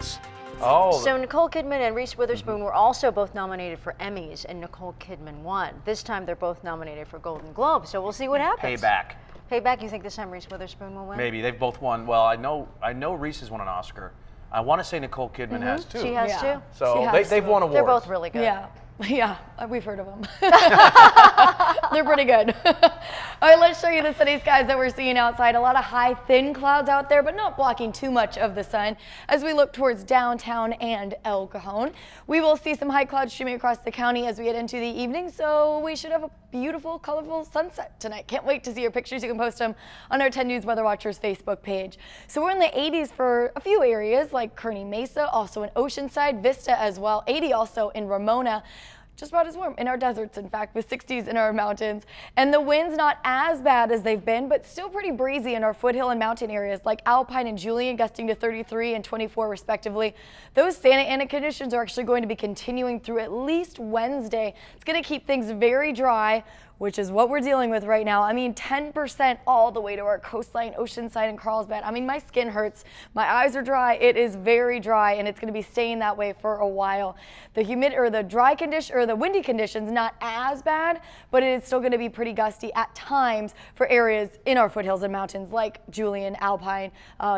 Awards. Oh. So Nicole Kidman and Reese Witherspoon were also both nominated for Emmys, and Nicole Kidman won. This time they're both nominated for Golden Globes, so we'll see what happens. Payback. Payback, you think this time Reese Witherspoon will win? Maybe. They've both won. Well, I know Reese has won an Oscar. I want to say Nicole Kidman has too. She has too. So they've won awards. They're both really good. Yeah, we've heard of them. They're pretty good. All right, let's show you the sunny skies that we're seeing outside. A lot of high, thin clouds out there, but not blocking too much of the sun. As we look towards downtown and El Cajon, we will see some high clouds streaming across the county as we get into the evening, so we should have a beautiful, colorful sunset tonight. Can't wait to see your pictures. You can post them on our 10 News Weather Watchers Facebook page. So we're in the 80s for a few areas like Kearney Mesa, also in Oceanside, Vista as well, 80 also in Ramona. Just about as warm in our deserts, in fact, with 60s in our mountains. And the winds not as bad as they've been, but still pretty breezy in our foothill and mountain areas like Alpine and Julian, gusting to 33 and 24 respectively. Those Santa Ana conditions are actually going to be continuing through at least Wednesday. It's going to keep things very dry, which is what we're dealing with right now. I mean, 10% all the way to our coastline, Oceanside and Carlsbad. I mean, my skin hurts. My eyes are dry. It is very dry, and it's going to be staying that way for a while. The humid or the dry condition or the windy conditions not as bad, but it is still going to be pretty gusty at times for areas in our foothills and mountains like Julian, Alpine,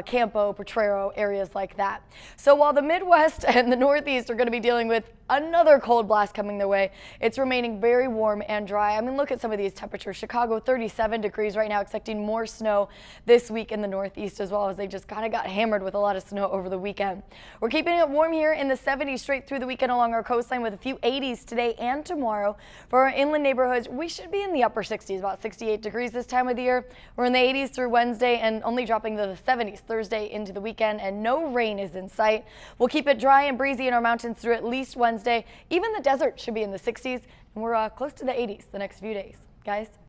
Campo, Potrero, areas like that. So while the Midwest and the Northeast are going to be dealing with another cold blast coming their way, it's remaining very warm and dry. I mean, look at some of these temperatures. Chicago 37 degrees right now, expecting more snow this week in the Northeast as well, as they just kind of got hammered with a lot of snow over the weekend. We're keeping it warm here in the 70s straight through the weekend along our coastline, with a few 80s today and tomorrow. For our inland neighborhoods, we should be in the upper 60s, about 68 degrees this time of the year. We're in the 80s through Wednesday and only dropping to the 70s Thursday into the weekend, and no rain is in sight. We'll keep it dry and breezy in our mountains through at least Wednesday. Even the desert should be in the 60s, and we're close to the 80s the next few days. Guys?